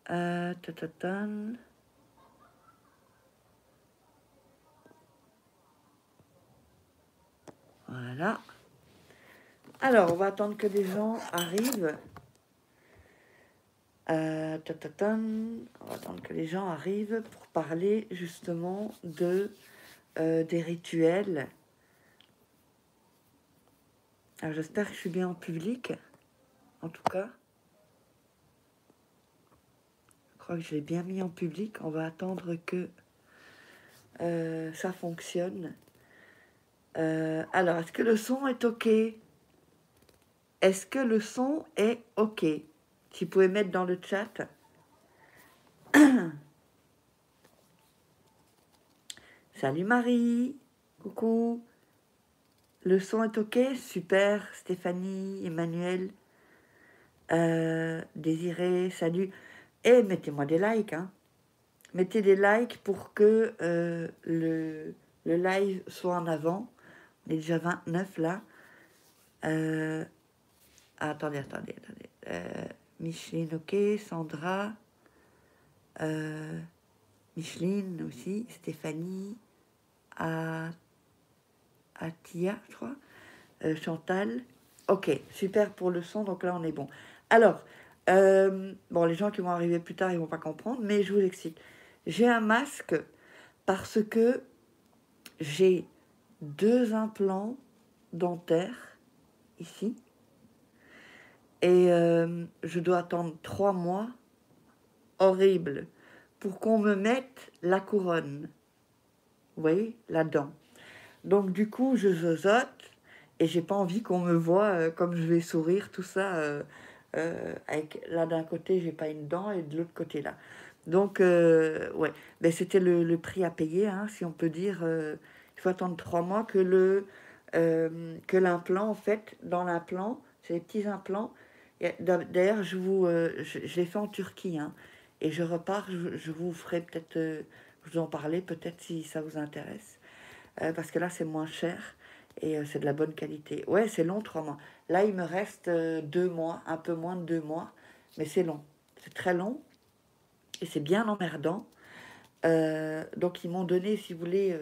Tatatin. Voilà. Alors, on va attendre que des gens arrivent. Tatatin. On va attendre que les gens arrivent pour parler justement des rituels. Alors, j'espère que je suis bien en public, en tout cas. Je crois que je l'ai bien mis en public. On va attendre que ça fonctionne. Alors, est-ce que le son est OK? Est-ce que le son est OK? Si vous pouvez mettre dans le chat. Salut Marie. Coucou. Le son est OK? Super. Stéphanie, Emmanuel, Désiré, salut. Et mettez-moi des likes. Hein. Mettez des likes pour que le live soit en avant. On est déjà 29 là. Attendez. Micheline, ok. Sandra. Micheline aussi. Stéphanie. Atia, je crois. Chantal. Ok, super pour le son. Donc là, on est bon. Alors, bon, les gens qui vont arriver plus tard, ils vont pas comprendre. Mais je vous explique. J'ai un masque parce que j'ai 2 implants dentaires ici. Et je dois attendre 3 mois, horrible, pour qu'on me mette la couronne. Vous voyez, la dent. Donc du coup, je zozote et j'ai pas envie qu'on me voit comme je vais sourire, tout ça. Avec, là d'un côté, j'ai pas une dent et de l'autre côté là. Donc, ouais, ben, c'était le prix à payer, hein, si on peut dire. Il faut attendre 3 mois que l'implant, en fait, dans l'implant, c'est des petits implants. D'ailleurs, je l'ai fait en Turquie, hein, et je repars, je vous ferai peut-être, vous en parler peut-être si ça vous intéresse, parce que là, c'est moins cher et c'est de la bonne qualité. Ouais, c'est long, 3 mois. Là, il me reste 2 mois, un peu moins de 2 mois, mais c'est long. C'est très long et c'est bien emmerdant. Donc, ils m'ont donné, si vous voulez,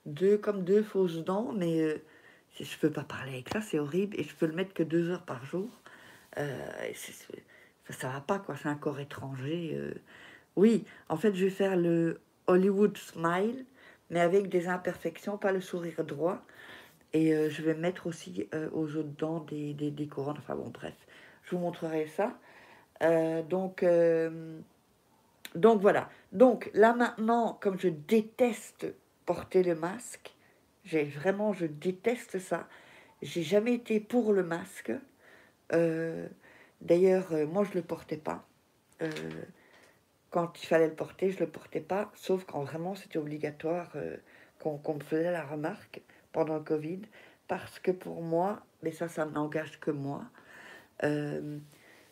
deux fausses dents, mais je ne peux pas parler avec ça, c'est horrible, et je peux le mettre que 2 heures par jour. Ça va pas, quoi, c'est un corps étranger. Oui, en fait, je vais faire le Hollywood Smile, mais avec des imperfections, pas le sourire droit. Et je vais mettre aussi aux autres dents des couronnes. Enfin bon, bref, je vous montrerai ça. Donc voilà. Donc là maintenant, comme je déteste porter le masque, je déteste ça. J'ai jamais été pour le masque. Euh, D'ailleurs, moi je le portais pas. Euh, Quand il fallait le porter, je le portais pas, sauf quand vraiment c'était obligatoire, qu'on me faisait la remarque pendant le Covid, parce que pour moi, mais ça n'engage que moi, euh,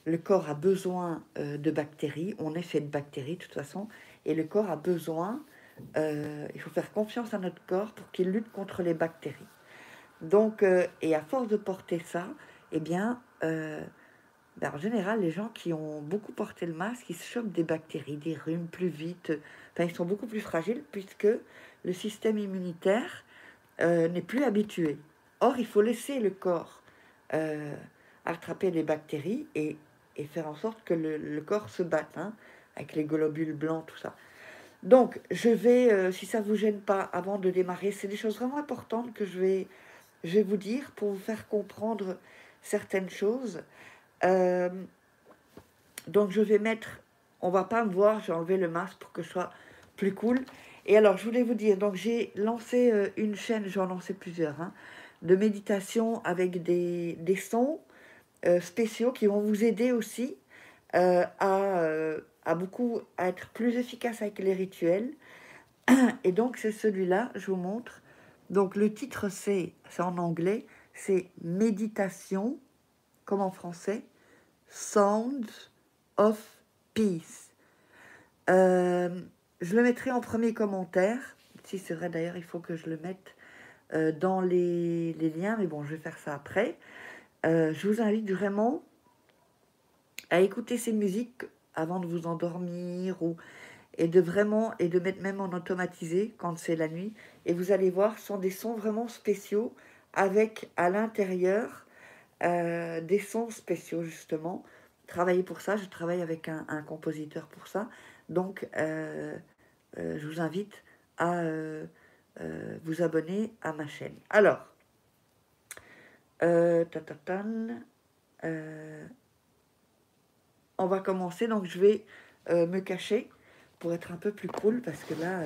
le corps a besoin de bactéries, on est fait de bactéries de toute façon, et le corps a besoin, il faut faire confiance à notre corps pour qu'il lutte contre les bactéries. Donc, et à force de porter ça, eh bien, ben, en général, les gens qui ont beaucoup porté le masque, ils se chopent des bactéries, des rhumes plus vite. Enfin, ils sont beaucoup plus fragiles puisque le système immunitaire n'est plus habitué. Or, il faut laisser le corps euh, attraper les bactéries et faire en sorte que le corps se batte, hein, avec les globules blancs, tout ça. Donc, je vais, si ça ne vous gêne pas, avant de démarrer, c'est des choses vraiment importantes que je vais vous dire pour vous faire comprendre certaines choses. Euh, donc je vais mettre, on va pas me voir, j'ai enlevé le masque pour que je sois plus cool. Et alors je voulais vous dire, donc j'ai lancé une chaîne, j'en lancé plusieurs, hein, de méditation avec des sons spéciaux qui vont vous aider aussi à beaucoup à être plus efficace avec les rituels. Et donc c'est celui-là, je vous montre. Donc le titre c'est en anglais, c'est Méditation, comme en français, Sounds of Peace. Je le mettrai en premier commentaire. Si c'est vrai d'ailleurs, il faut que je le mette dans les liens, mais bon, je vais faire ça après. Je vous invite vraiment à écouter ces musiques avant de vous endormir et de mettre même en automatisé quand c'est la nuit. Et vous allez voir, ce sont des sons vraiment spéciaux avec à l'intérieur des sons spéciaux justement. Travailler pour ça, je travaille avec un compositeur pour ça. Donc, je vous invite à vous abonner à ma chaîne. Alors, on va commencer. Donc, je vais me cacher pour être un peu plus cool parce que là,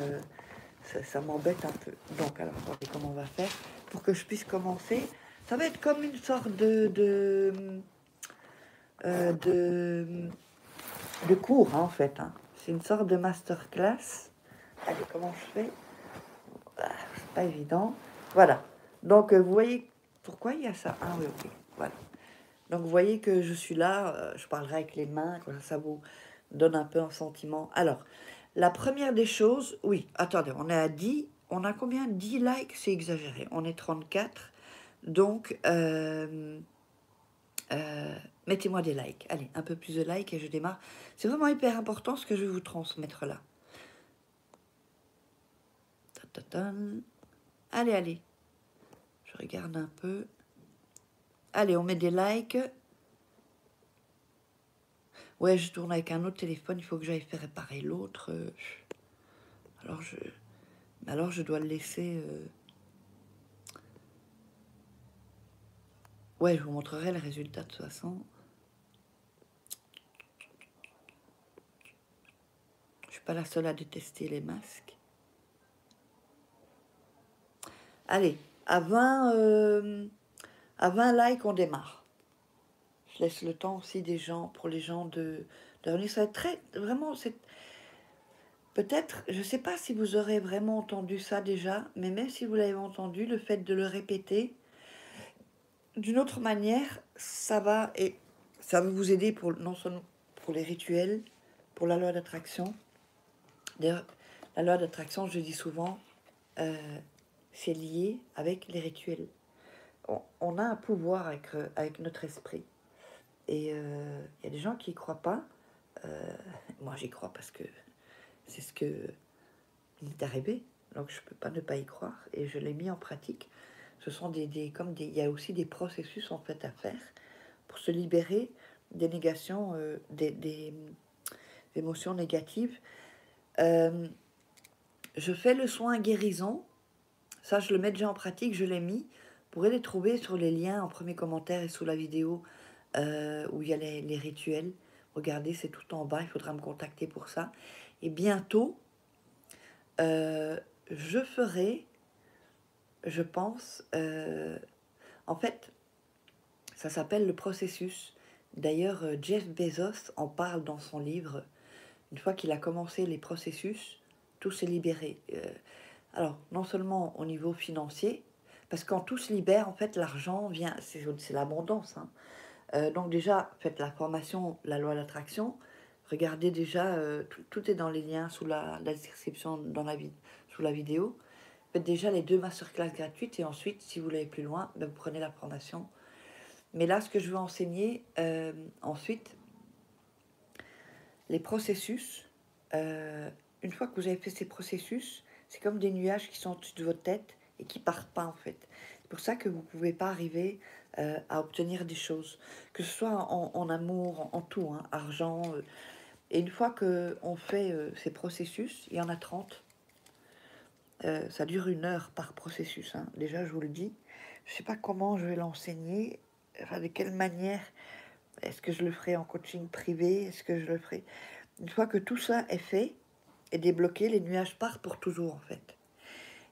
ça m'embête un peu. Donc, alors, regardez comment on va faire pour que je puisse commencer. Ça va être comme une sorte de cours, hein, en fait. Hein. C'est une sorte de masterclass. Allez, comment je fais? C'est pas évident. Voilà. Donc, vous voyez pourquoi il y a ça? Ah oui, ok. Voilà. Donc, vous voyez que je suis là. Je parlerai avec les mains. Ça vous donne un peu un sentiment. Alors, la première des choses... Oui, attendez, on est à 10. On a combien? 10 likes? C'est exagéré. On est 34. Donc, mettez-moi des likes. Allez, un peu plus de likes et je démarre. C'est vraiment hyper important ce que je vais vous transmettre là. Allez, allez. Je regarde un peu. Allez, on met des likes. Ouais, je tourne avec un autre téléphone. Il faut que j'aille faire réparer l'autre. Alors, je dois le laisser... Ouais, je vous montrerai le résultat de toute façon. Je suis pas la seule à détester les masques. Allez, à 20 likes, on démarre. Je laisse le temps aussi des gens, pour les gens de revenir. Ça va être très... Vraiment, c'est... Peut-être, je ne sais pas si vous aurez vraiment entendu ça déjà, mais même si vous l'avez entendu, le fait de le répéter, d'une autre manière, ça va vous aider pour, non seulement pour les rituels, pour la loi d'attraction. D'ailleurs, la loi d'attraction, je dis souvent, c'est lié avec les rituels. On a un pouvoir avec notre esprit. Et il y a des gens qui n'y croient pas. Moi, j'y crois parce que c'est ce que m'est arrivé. Donc, je ne peux pas ne pas y croire. Et je l'ai mis en pratique. Ce sont il y a aussi des processus en fait à faire pour se libérer des négations, des émotions négatives. Je fais le soin guérison. Ça, je le mets déjà en pratique. Je l'ai mis. Vous pourrez les trouver sur les liens en premier commentaire et sous la vidéo où il y a les rituels. Regardez, c'est tout en bas. Il faudra me contacter pour ça. Et bientôt, je ferai, je pense, en fait, ça s'appelle le processus. D'ailleurs, Jeff Bezos en parle dans son livre. Une fois qu'il a commencé les processus, tout s'est libéré. Alors, non seulement au niveau financier, parce que quand tout se libère, en fait, l'argent vient, c'est l'abondance. Hein. Donc déjà, faites la formation, la loi d'attraction. Regardez déjà, tout est dans les liens sous la description, sous la vidéo. Faites déjà les 2 masterclass gratuites et ensuite, si vous voulez aller plus loin, ben, vous prenez la formation. Mais là, ce que je veux enseigner ensuite, les processus. Une fois que vous avez fait ces processus, c'est comme des nuages qui sont au-dessus de votre tête et qui partent pas en fait. C'est pour ça que vous ne pouvez pas arriver à obtenir des choses, que ce soit en amour, en tout, hein, argent. Et une fois qu'on fait ces processus, il y en a 30. Ça dure 1 heure par processus. Hein. Déjà, je vous le dis. Je ne sais pas comment je vais l'enseigner, enfin, de quelle manière. Est-ce que je le ferai en coaching privé? Est-ce que je le ferai... Une fois que tout ça est fait et débloqué, les nuages partent pour toujours, en fait.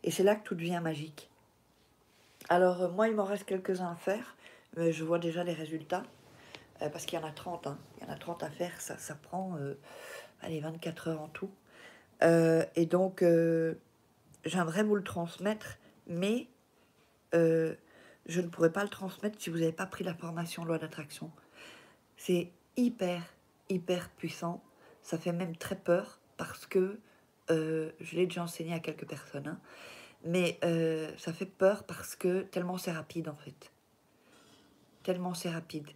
Et c'est là que tout devient magique. Alors, moi, il m'en reste quelques-uns à faire, mais je vois déjà les résultats, parce qu'il y en a 30. Hein. Il y en a 30 à faire, ça prend, allez, 24 heures en tout. Et donc, j'aimerais vous le transmettre, mais je ne pourrais pas le transmettre si vous n'avez pas pris la formation loi d'attraction. C'est hyper, hyper puissant. Ça fait même très peur parce que je l'ai déjà enseigné à quelques personnes. Hein, mais ça fait peur parce que tellement c'est rapide en fait. Tellement c'est rapide.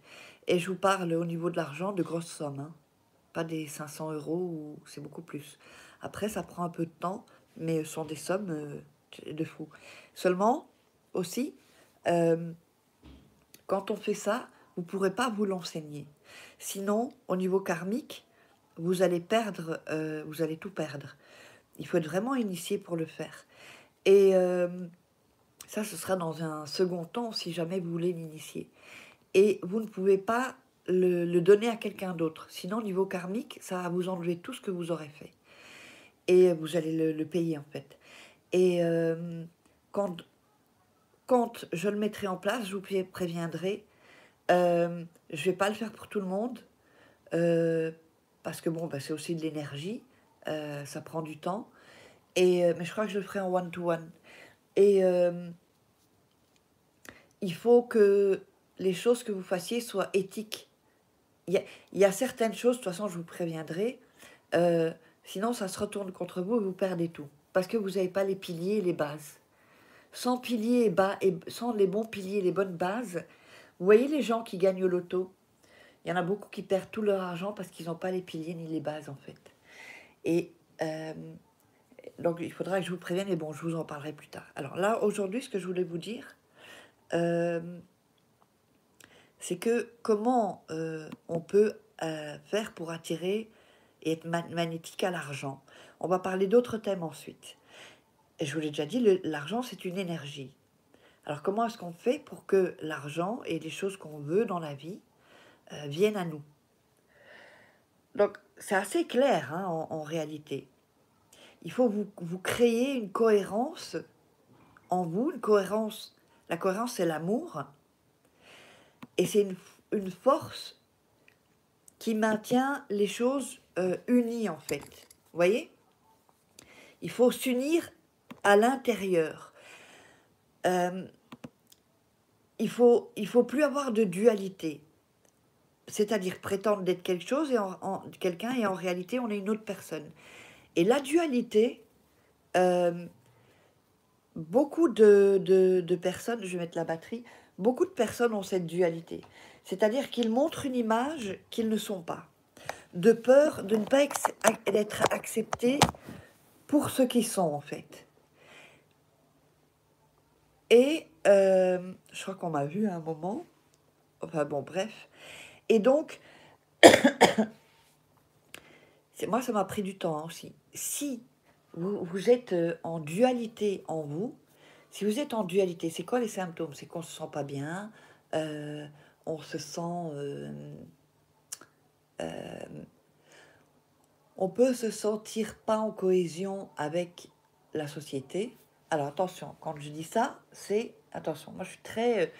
Et je vous parle au niveau de l'argent de grosses sommes, hein. Pas des 500 euros, ou c'est beaucoup plus. Après, ça prend un peu de temps, mais ce sont des sommes de fou. Seulement, aussi, euh, quand on fait ça, vous ne pourrez pas vous l'enseigner. Sinon, au niveau karmique, vous allez perdre, vous allez tout perdre. Il faut être vraiment initié pour le faire. Et ça, ce sera dans un second temps si jamais vous voulez l'initier. Et vous ne pouvez pas le donner à quelqu'un d'autre. Sinon, au niveau karmique, ça va vous enlever tout ce que vous aurez fait. Et vous allez le payer, en fait. Et quand, quand je le mettrai en place, je vous préviendrai. Je ne vais pas le faire pour tout le monde. Parce que bon, bah, c'est aussi de l'énergie. Ça prend du temps. Mais je crois que je le ferai en one-to-one. Et il faut que les choses que vous fassiez soient éthiques. Il y a certaines choses, de toute façon, je vous préviendrai, sinon ça se retourne contre vous et vous perdez tout. Parce que vous n'avez pas les piliers et les bases. Sans piliers et sans les bons piliers et les bonnes bases, vous voyez les gens qui gagnent au loto, il y en a beaucoup qui perdent tout leur argent parce qu'ils n'ont pas les piliers ni les bases, en fait. Et donc, il faudra que je vous prévienne, mais bon, je vous en parlerai plus tard. Alors là, aujourd'hui, ce que je voulais vous dire, c'est que comment on peut faire pour attirer et être magnétique à l'argent. On va parler d'autres thèmes ensuite. Et je vous l'ai déjà dit, l'argent, c'est une énergie. Alors, comment est-ce qu'on fait pour que l'argent et les choses qu'on veut dans la vie viennent à nous? Donc, c'est assez clair, hein, en réalité. Il faut vous créer une cohérence en vous, une cohérence. La cohérence, c'est l'amour. Et c'est une force qui maintient les choses unies, en fait. Vous voyez? Il faut s'unir à l'intérieur. Il faut plus avoir de dualité. C'est-à-dire prétendre d'être quelque chose, quelqu'un, et en réalité, on est une autre personne. Et la dualité, beaucoup de personnes, je vais mettre la batterie, beaucoup de personnes ont cette dualité. C'est-à-dire qu'ils montrent une image qu'ils ne sont pas. De peur de ne pas être acceptés pour ce qu'ils sont, en fait. Et je crois qu'on m'a vu à un moment. Enfin bon, bref. Et donc, moi, ça m'a pris du temps aussi. Si vous êtes en dualité en vous, si vous êtes en dualité, c'est quoi les symptômes? C'est qu'on ne se sent pas bien, on se sent... on peut se sentir pas en cohésion avec la société. Alors attention, quand je dis ça, c'est... Attention, moi je suis très...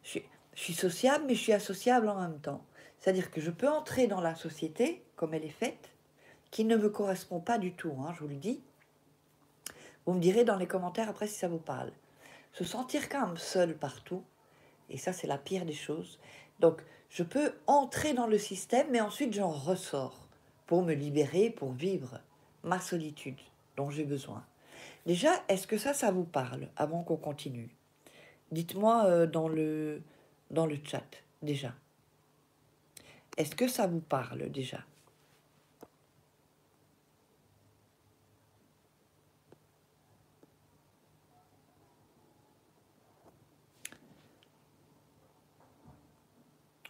je suis sociable, mais je suis associable en même temps. C'est-à-dire que je peux entrer dans la société, comme elle est faite, qui ne me correspond pas du tout, hein, je vous le dis. Vous me direz dans les commentaires après si ça vous parle. Se sentir quand même seul partout, et ça c'est la pire des choses. Donc je peux entrer dans le système, mais ensuite j'en ressors pour me libérer, pour vivre ma solitude dont j'ai besoin. Déjà, est-ce que ça vous parle avant qu'on continue? Dites-moi dans le chat, déjà. Est-ce que ça vous parle déjà?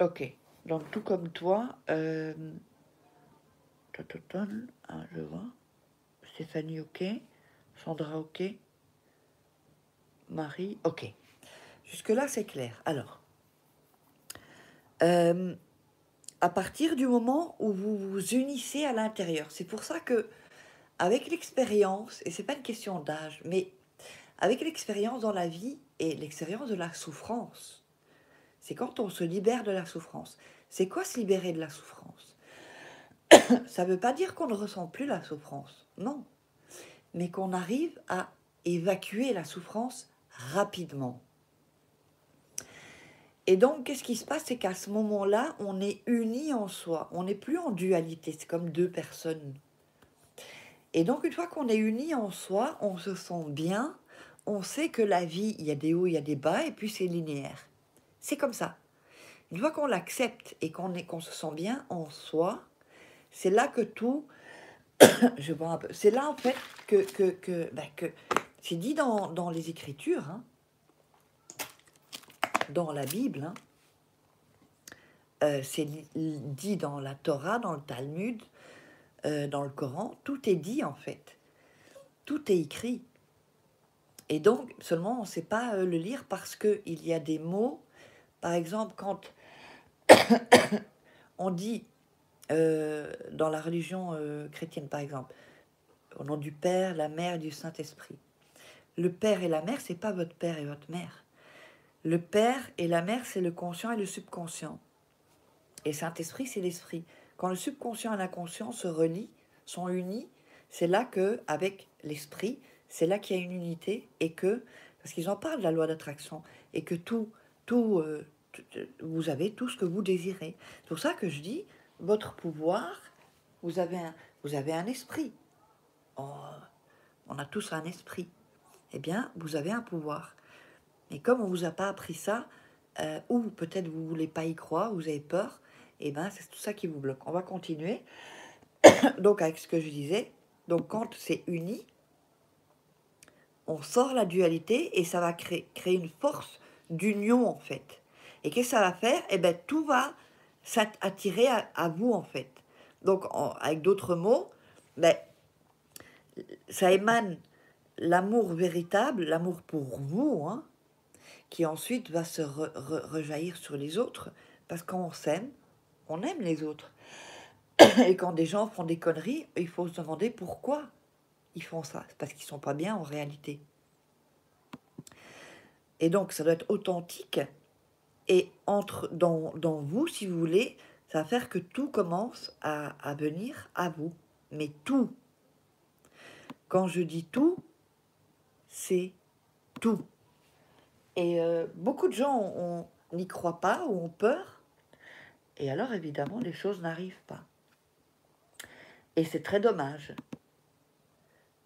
Ok, donc tout comme toi, je vois. Stéphanie, ok. Sandra, ok. Marie, ok. Jusque-là, c'est clair. Alors, à partir du moment où vous vous unissez à l'intérieur, c'est pour ça que, avec l'expérience, et c'est pas une question d'âge, mais avec l'expérience dans la vie et l'expérience de la souffrance, c'est quand on se libère de la souffrance. C'est quoi se libérer de la souffrance? Ça ne veut pas dire qu'on ne ressent plus la souffrance, non. Mais qu'on arrive à évacuer la souffrance rapidement. Et donc, qu'est-ce qui se passe? C'est qu'à ce moment-là, on est unis en soi. On n'est plus en dualité, c'est comme deux personnes. Et donc, une fois qu'on est unis en soi, on se sent bien, on sait que la vie, il y a des hauts, il y a des bas, et puis c'est linéaire. C'est comme ça. Une fois qu'on l'accepte et qu'on se sent bien en soi, c'est là que tout, je vois un peu, c'est là en fait que c'est dit dans les Écritures, hein, dans la Bible, hein, c'est dit dans la Torah, dans le Talmud, dans le Coran, tout est dit en fait, tout est écrit. Et donc, seulement on ne sait pas le lire parce qu'il y a des mots, par exemple, quand on dit dans la religion chrétienne, par exemple, au nom du Père, la Mère et du Saint-Esprit. Le Père et la Mère, c'est pas votre Père et votre Mère. Le Père et la Mère, c'est le conscient et le subconscient. Et Saint-Esprit, c'est l'esprit. Quand le subconscient et l'inconscient se relient, sont unis, c'est là que, avec l'esprit, c'est là qu'il y a une unité et que, parce qu'ils en parlent de la loi d'attraction, et que vous avez tout ce que vous désirez. C'est pour ça que je dis, votre pouvoir, vous avez un esprit. Oh, on a tous un esprit. Eh bien, vous avez un pouvoir. Et comme on ne vous a pas appris ça, ou peut-être vous ne voulez pas y croire, vous avez peur, et bien c'est tout ça qui vous bloque. On va continuer. Donc avec ce que je disais, donc quand c'est uni, on sort la dualité et ça va créer une force d'union en fait. Et qu'est-ce que ça va faire? Eh bien tout va s'attirer à vous en fait. Donc avec d'autres mots, ben, ça émane l'amour véritable, l'amour pour vous, hein, qui ensuite va se rejaillir sur les autres, parce qu'on s'aime, on aime les autres. Et quand des gens font des conneries, il faut se demander pourquoi ils font ça. C'est parce qu'ils sont pas bien en réalité. Et donc, ça doit être authentique. Et dans vous, si vous voulez, ça va faire que tout commence à venir à vous. Mais tout. Quand je dis tout, c'est tout. Et beaucoup de gens n'y croient pas ou ont peur. Et alors, évidemment, les choses n'arrivent pas. Et c'est très dommage.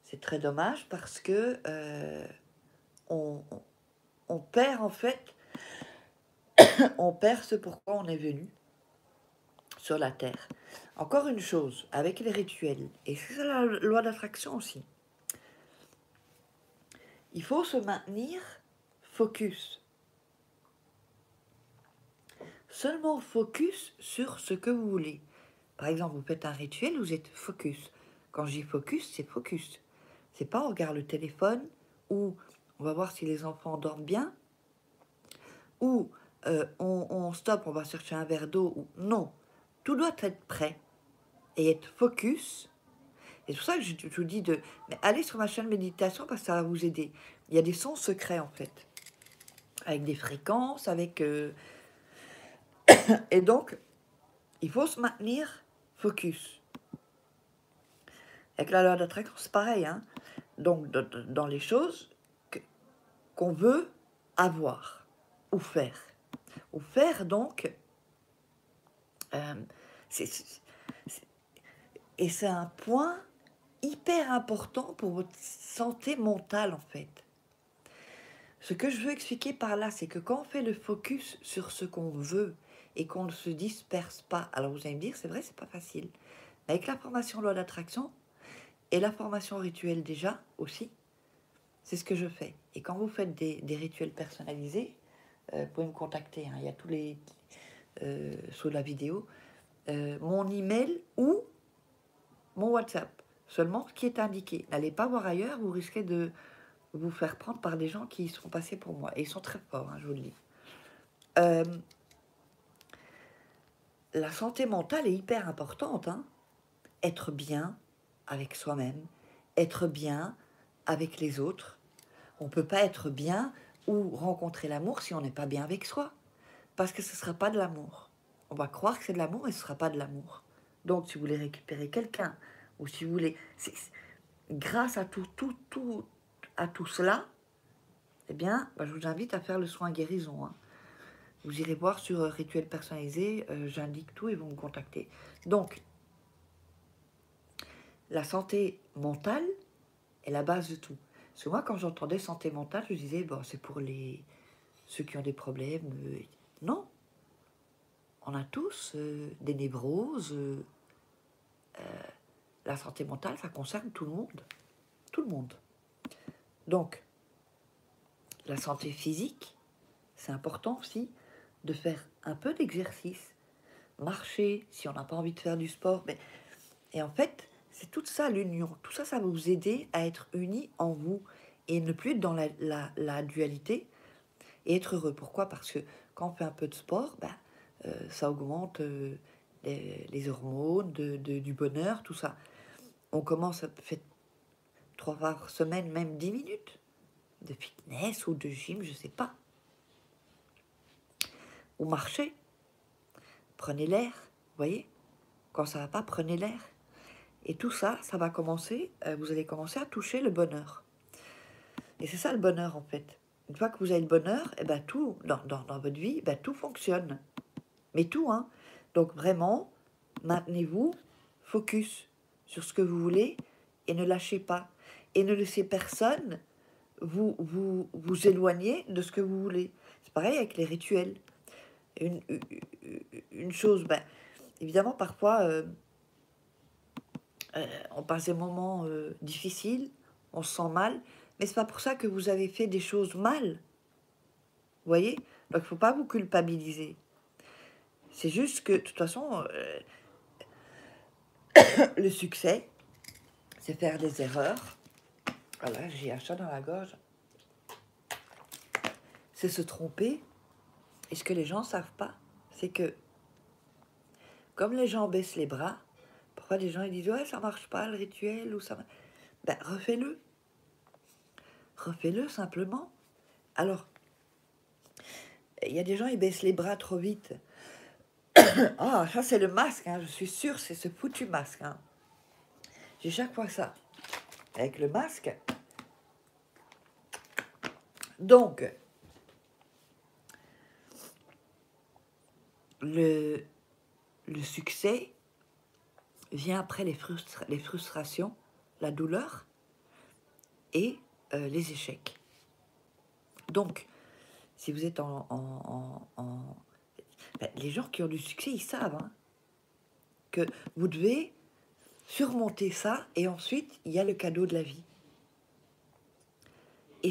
C'est très dommage parce que on perd en fait, on perd ce pourquoi on est venu sur la Terre. Encore une chose, avec les rituels, et c'est la loi d'attraction aussi, il faut se maintenir focus. Seulement focus sur ce que vous voulez. Par exemple, vous faites un rituel, vous êtes focus. Quand je dis focus, c'est focus. C'est pas on regarde le téléphone ou on va voir si les enfants dorment bien ou on stoppe, on va chercher un verre d'eau. Ou non, tout doit être prêt et être focus. Et c'est pour ça que je vous dis mais allez sur ma chaîne méditation parce que ça va vous aider. Il y a des sons secrets en fait, avec des fréquences, avec et donc il faut se maintenir focus. Avec la loi d'attraction, c'est pareil, hein. Donc dans les choses qu'on veut avoir ou faire. Ou faire donc, et c'est un point hyper important pour votre santé mentale en fait. Ce que je veux expliquer par là, c'est que quand on fait le focus sur ce qu'on veut et qu'on ne se disperse pas, alors vous allez me dire, c'est vrai, c'est pas facile. Avec la formation loi d'attraction et la formation rituelle déjà aussi, c'est ce que je fais. Et quand vous faites des rituels personnalisés, vous pouvez me contacter, hein, il y a tous les sous la vidéo, mon email ou mon WhatsApp. Seulement ce qui est indiqué. N'allez pas voir ailleurs, vous risquez de vous faire prendre par des gens qui sont passés pour moi. Et ils sont très forts, hein, je vous le dis. La santé mentale est hyper importante. Hein. Être bien avec soi-même, être bien avec les autres. On ne peut pas être bien ou rencontrer l'amour si on n'est pas bien avec soi. Parce que ce ne sera pas de l'amour. On va croire que c'est de l'amour et ce ne sera pas de l'amour. Donc, si vous voulez récupérer quelqu'un, ou si vous voulez... grâce à tout cela, eh bien, je vous invite à faire le soin guérison. Hein. Vous irez voir sur Rituel personnalisé, j'indique tout et vous me contactez. Donc, la santé mentale est la base de tout. Parce que moi, quand j'entendais santé mentale, je disais, bon, c'est pour ceux qui ont des problèmes. Non. on a tous des névroses. La santé mentale, ça concerne tout le monde. Tout le monde. Donc, la santé physique, c'est important aussi de faire un peu d'exercice. Marcher, si on n'a pas envie de faire du sport. Mais... Et en fait, c'est tout ça l'union. Tout ça, ça va vous aider à être unis en vous et ne plus être dans la dualité et être heureux. Pourquoi? Parce que quand on fait un peu de sport, ça augmente les hormones, du bonheur, tout ça. On commence à faire 3 fois par semaine, même 10 minutes de fitness ou de gym, je sais pas. Ou marcher. Prenez l'air, vous voyez? Quand ça va pas, prenez l'air. Et tout ça, ça va commencer, vous allez commencer à toucher le bonheur. Et c'est ça le bonheur en fait. Une fois que vous avez le bonheur, et ben tout, dans votre vie, ben tout fonctionne. Mais tout, hein. Donc vraiment, maintenez-vous, focus sur ce que vous voulez et ne lâchez pas. Et ne laissez personne vous éloigner de ce que vous voulez. C'est pareil avec les rituels. Une chose, évidemment, parfois, on passe des moments difficiles, on se sent mal, mais c'est pas pour ça que vous avez fait des choses mal. Vous voyez? Donc, il ne faut pas vous culpabiliser. C'est juste que, de toute façon, le succès, c'est faire des erreurs. Voilà, j'ai un chat dans la gorge. C'est se tromper. Et ce que les gens ne savent pas, c'est que, comme les gens baissent les bras, parfois les gens ils disent « Ouais, ça marche pas, le rituel, ou ça... » Ben, refais-le. Refais-le simplement. Alors, il y a des gens, ils baissent les bras trop vite. Ah, ça c'est le masque, hein, je suis sûre, c'est ce foutu masque. Hein. J'ai chaque fois ça, avec le masque. Donc, le succès vient après les frustrations, la douleur et les échecs. Donc, si vous êtes les gens qui ont du succès, ils savent hein, que vous devez surmonter ça et ensuite, il y a le cadeau de la vie. Et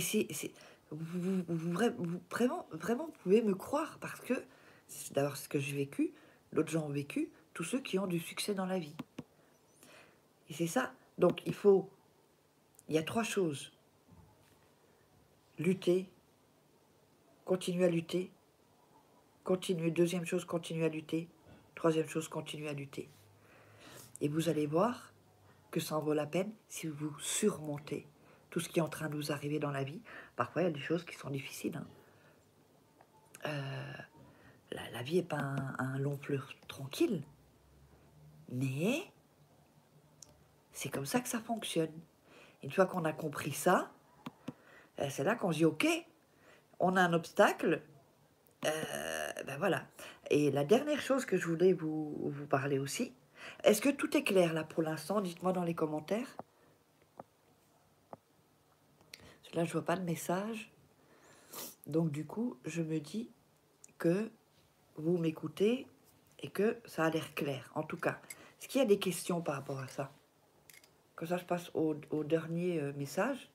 vous vraiment pouvez me croire parce que c'est d'abord ce que j'ai vécu, d'autres gens ont vécu, tous ceux qui ont du succès dans la vie. Et c'est ça. Donc, il y a 3 choses. Lutter, continuer à lutter, deuxième chose, continuer à lutter, troisième chose, continuer à lutter. Et vous allez voir que ça en vaut la peine si vous surmontez tout ce qui est en train de vous arriver dans la vie. Parfois, il y a des choses qui sont difficiles. Hein. La vie n'est pas un long fleuve tranquille, mais c'est comme ça que ça fonctionne. Une fois qu'on a compris ça, c'est là qu'on se dit, ok, on a un obstacle, voilà. Et la dernière chose que je voulais vous parler aussi, est-ce que tout est clair là pour l'instant? Dites-moi dans les commentaires. Là, je vois pas de message. Donc du coup, je me dis que vous m'écoutez et que ça a l'air clair. En tout cas, est-ce qu'il y a des questions par rapport à ça? Comme ça, je passe au dernier message.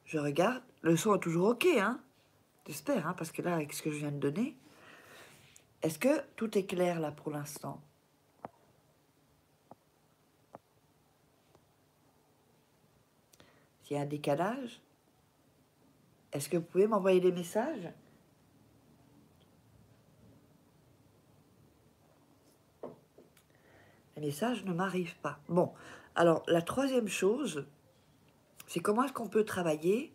Je regarde. Le son est toujours OK, hein? J'espère, hein, parce que là, avec ce que je viens de donner, est-ce que tout est clair là pour l'instant? S'il y a un décalage, est-ce que vous pouvez m'envoyer des messages? Les messages ne m'arrivent pas. Bon, alors la troisième chose, c'est comment est-ce qu'on peut travailler,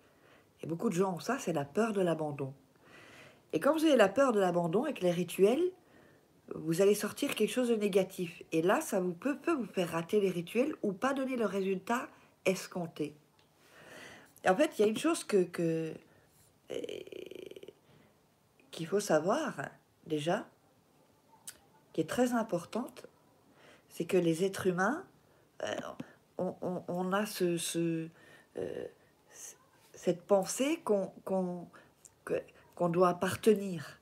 et beaucoup de gens ont ça, c'est la peur de l'abandon. Et quand vous avez la peur de l'abandon avec les rituels, vous allez sortir quelque chose de négatif. Et là, ça peut vous faire rater les rituels ou pas donner le résultat escompté. Et en fait, il y a une chose qu'il faut savoir, déjà, qui est très importante, c'est que les êtres humains, on a cette pensée qu'on doit appartenir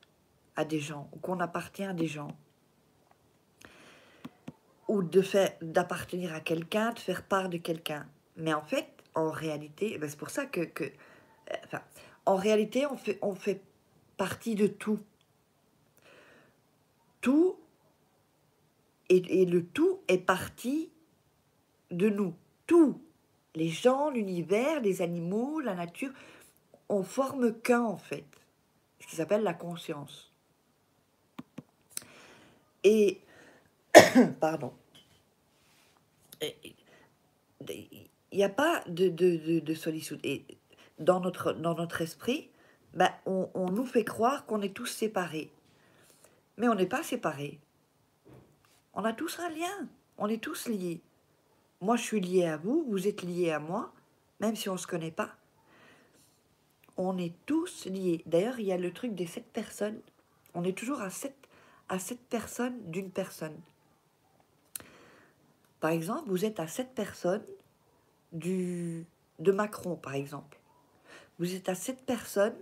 à des gens, ou qu'on appartient à des gens, ou d'appartenir à quelqu'un, de faire part de quelqu'un. Mais en fait, en réalité, c'est pour ça enfin, en réalité, on fait partie de tout. Tout, et le tout est partie de nous. Tout, les gens, l'univers, les animaux, la nature, on forme qu'un en fait, ce qui s'appelle la conscience. Et, pardon, il n'y a pas de solitude. Et dans notre esprit, on nous fait croire qu'on est tous séparés. Mais on n'est pas séparés. On a tous un lien. On est tous liés. Moi, je suis lié à vous, vous êtes liés à moi, même si on ne se connaît pas. On est tous liés. D'ailleurs, il y a le truc des 7 personnes. On est toujours à 7 personnes d'une personne. Par exemple, vous êtes à 7 personnes de Macron, par exemple. Vous êtes à 7 personnes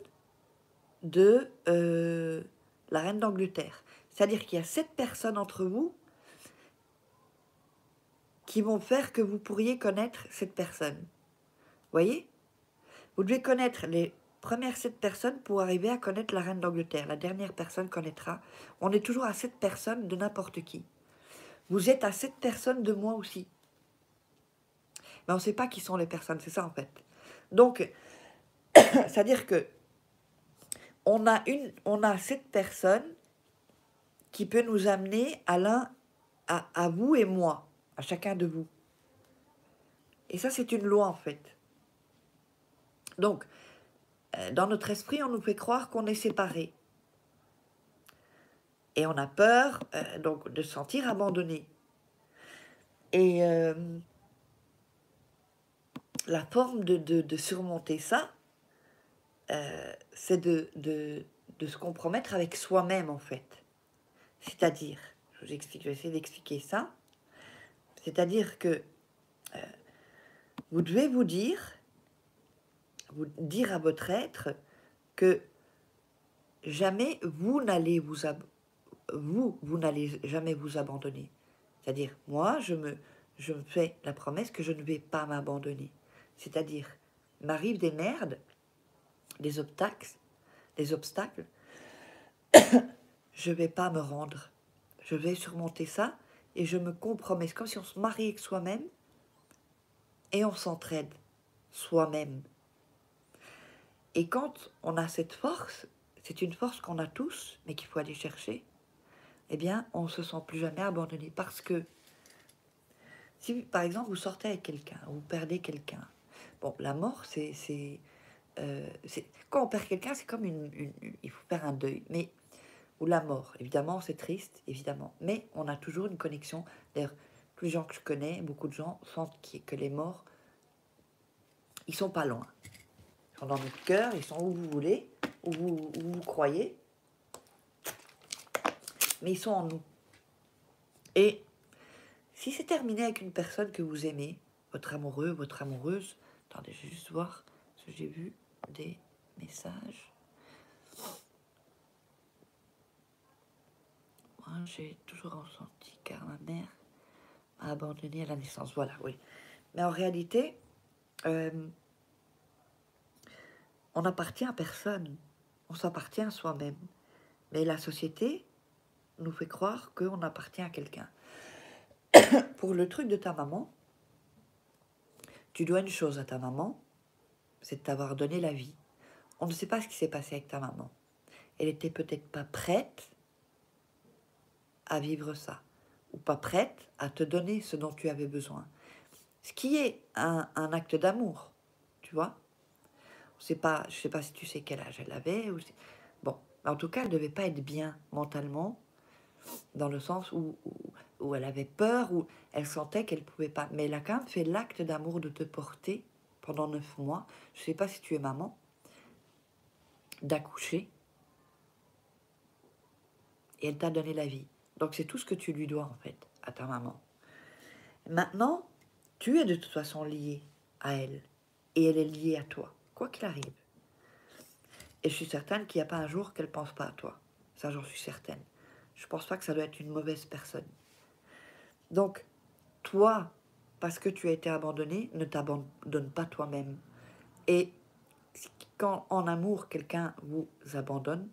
de la reine d'Angleterre. C'est-à-dire qu'il y a 7 personnes entre vous qui vont faire que vous pourriez connaître cette personne. Vous voyez? Vous devez connaître les premières 7 personnes pour arriver à connaître la reine d'Angleterre. La dernière personne connaîtra. On est toujours à 7 personnes de n'importe qui. Vous êtes à 7 personnes de moi aussi. Mais on ne sait pas qui sont les personnes, c'est ça en fait. Donc, c'est-à-dire que on a 7 personnes qui peut nous amener à vous et moi, à chacun de vous. Et ça, c'est une loi en fait. Donc, dans notre esprit, on nous fait croire qu'on est séparés. Et on a peur donc de se sentir abandonné. Et la forme de surmonter ça, c'est de se compromettre avec soi-même, en fait. C'est-à-dire, je vais essayer d'expliquer ça. C'est-à-dire que vous devez vous dire à votre être que jamais vous n'allez vous n'allez jamais vous abandonner. C'est-à-dire, moi, je me fais la promesse que je ne vais pas m'abandonner. C'est-à-dire, m'arrive des merdes, des obstacles, je ne vais pas me rendre. Je vais surmonter ça et je me compromets. C'est comme si on se mariait avec soi-même et on s'entraide soi-même. Et quand on a cette force, c'est une force qu'on a tous, mais qu'il faut aller chercher, eh bien, on ne se sent plus jamais abandonné. Parce que si, par exemple, vous sortez avec quelqu'un, vous perdez quelqu'un, bon, la mort, quand on perd quelqu'un, c'est comme il faut faire un deuil. Mais ou la mort, évidemment, c'est triste, évidemment. Mais on a toujours une connexion. D'ailleurs, tous les gens que je connais, beaucoup de gens sentent que les morts, ils sont pas loin. Ils sont dans notre cœur, ils sont où vous voulez, où vous croyez. Mais ils sont en nous. Et si c'est terminé avec une personne que vous aimez, votre amoureux, votre amoureuse, attendez, je vais juste voir, parce que j'ai vu des messages. Moi, j'ai toujours ressenti, car ma mère m'a abandonnée à la naissance. Voilà, oui. Mais en réalité, on n'appartient à personne. On s'appartient à soi-même. Mais la société nous fait croire qu'on appartient à quelqu'un. Pour le truc de ta maman, tu dois une chose à ta maman, c'est de t'avoir donné la vie. On ne sait pas ce qui s'est passé avec ta maman. Elle était peut-être pas prête à vivre ça, ou pas prête à te donner ce dont tu avais besoin. Ce qui est un acte d'amour, tu vois. Je sais pas si tu sais quel âge elle avait. Bon, en tout cas, elle ne devait pas être bien mentalement, dans le sens où elle avait peur, où elle sentait qu'elle ne pouvait pas. Mais elle a quand même fait l'acte d'amour de te porter pendant 9 mois. Je ne sais pas si tu es maman, d'accoucher. Et elle t'a donné la vie. Donc c'est tout ce que tu lui dois, en fait, à ta maman. Maintenant, tu es de toute façon lié à elle. Et elle est liée à toi, quoi qu'il arrive. Et je suis certaine qu'il n'y a pas un jour qu'elle ne pense pas à toi. Ça, j'en suis certaine. Je ne pense pas que ça doit être une mauvaise personne. Donc, toi, parce que tu as été abandonné, ne t'abandonne pas toi-même. Et quand en amour, quelqu'un vous abandonne,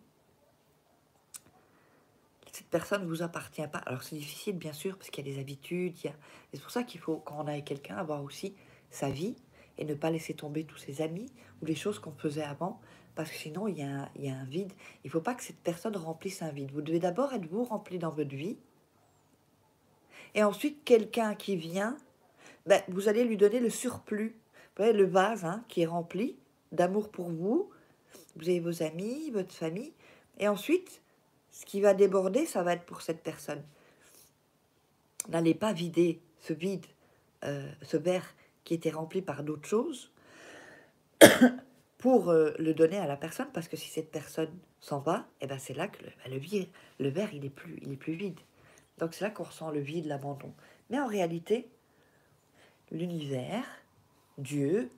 cette personne ne vous appartient pas. Alors, c'est difficile, bien sûr, parce qu'il y a des habitudes. C'est pour ça qu'il faut, quand on est avec quelqu'un, avoir aussi sa vie et ne pas laisser tomber tous ses amis ou les choses qu'on faisait avant, parce que sinon, il y a un vide. Il ne faut pas que cette personne remplisse un vide. Vous devez d'abord être vous rempli dans votre vie. Et ensuite, quelqu'un qui vient, ben, vous allez lui donner le surplus. Vous voyez, le vase qui est rempli d'amour pour vous. Vous avez vos amis, votre famille. Et ensuite, ce qui va déborder, ça va être pour cette personne. N'allez pas vider ce vide, ce verre qui était rempli par d'autres choses, pour le donner à la personne, parce que si cette personne s'en va, eh ben c'est là que le verre il est plus vide. Donc c'est là qu'on ressent le vide, l'abandon. Mais en réalité, l'univers, Dieu,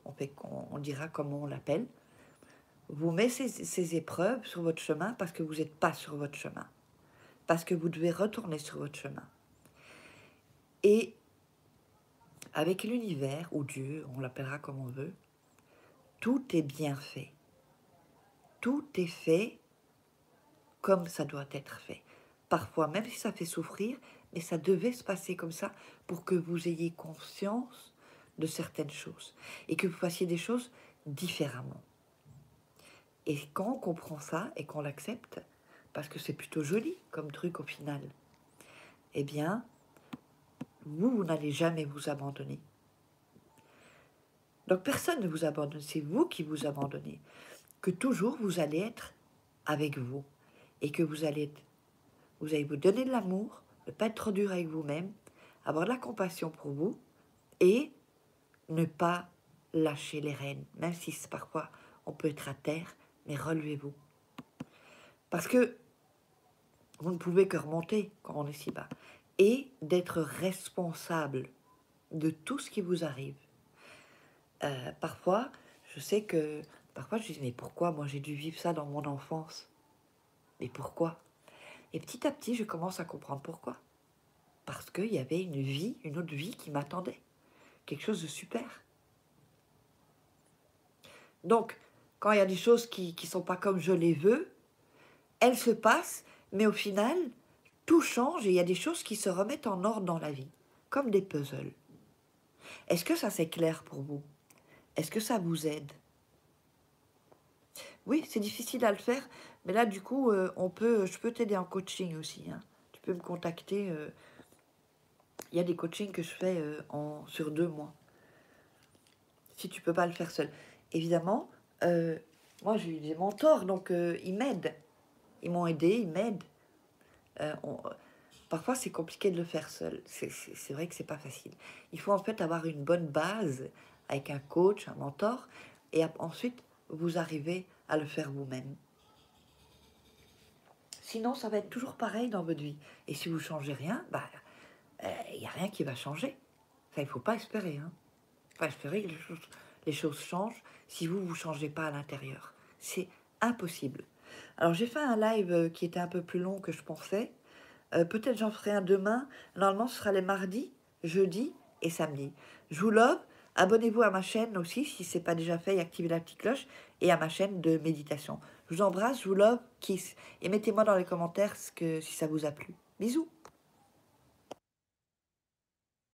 on dira comment on l'appelle, vous met ces épreuves sur votre chemin parce que vous n'êtes pas sur votre chemin. Parce que vous devez retourner sur votre chemin. Et avec l'univers, ou Dieu, on l'appellera comme on veut, tout est bien fait. Tout est fait comme ça doit être fait. Parfois, même si ça fait souffrir, mais ça devait se passer comme ça pour que vous ayez conscience de certaines choses et que vous fassiez des choses différemment. Et quand on comprend ça et qu'on l'accepte, parce que c'est plutôt joli comme truc au final, eh bien, vous n'allez jamais vous abandonner. Donc personne ne vous abandonne, c'est vous qui vous abandonnez. Que toujours vous allez être avec vous et que vous allez vous donner de l'amour, ne pas être trop dur avec vous-même, avoir de la compassion pour vous et ne pas lâcher les rênes, même si parfois on peut être à terre, mais relevez-vous. Parce que vous ne pouvez que remonter quand on est si bas et d'être responsable de tout ce qui vous arrive. Parfois, je sais que parfois je dis mais pourquoi moi j'ai dû vivre ça dans mon enfance? Mais pourquoi? Et petit à petit, je commence à comprendre pourquoi. Parce qu'il y avait une autre vie qui m'attendait. Quelque chose de super. Donc, quand il y a des choses qui ne sont pas comme je les veux, elles se passent, mais au final, tout change et il y a des choses qui se remettent en ordre dans la vie, comme des puzzles. Est-ce que ça c'est clair pour vous? Est-ce que ça vous aide? Oui, c'est difficile à le faire, mais là, du coup, je peux t'aider en coaching aussi. Tu peux me contacter. Il y a des coachings que je fais sur 2 mois. Si tu peux pas le faire seul. Évidemment, moi, j'ai eu des mentors, donc ils m'aident. Ils m'ont aidé, ils m'aident. Parfois, c'est compliqué de le faire seul. C'est vrai que c'est pas facile. Il faut en fait avoir une bonne base avec un coach, un mentor, et ensuite, vous arrivez à le faire vous-même. Sinon, ça va être toujours pareil dans votre vie. Et si vous changez rien, il n'y a rien qui va changer. Ça, il ne faut pas espérer. Il faut pas espérer que les choses changent si vous ne changez pas à l'intérieur. C'est impossible. Alors, j'ai fait un live qui était un peu plus long que je pensais. Peut-être j'en ferai un demain. Normalement, ce sera les mardis, jeudis et samedis. Je vous love. Abonnez-vous à ma chaîne aussi, si ce n'est pas déjà fait, et activez la petite cloche, et à ma chaîne de méditation. Je vous embrasse, je vous love, kiss. Et mettez-moi dans les commentaires si ça vous a plu. Bisous.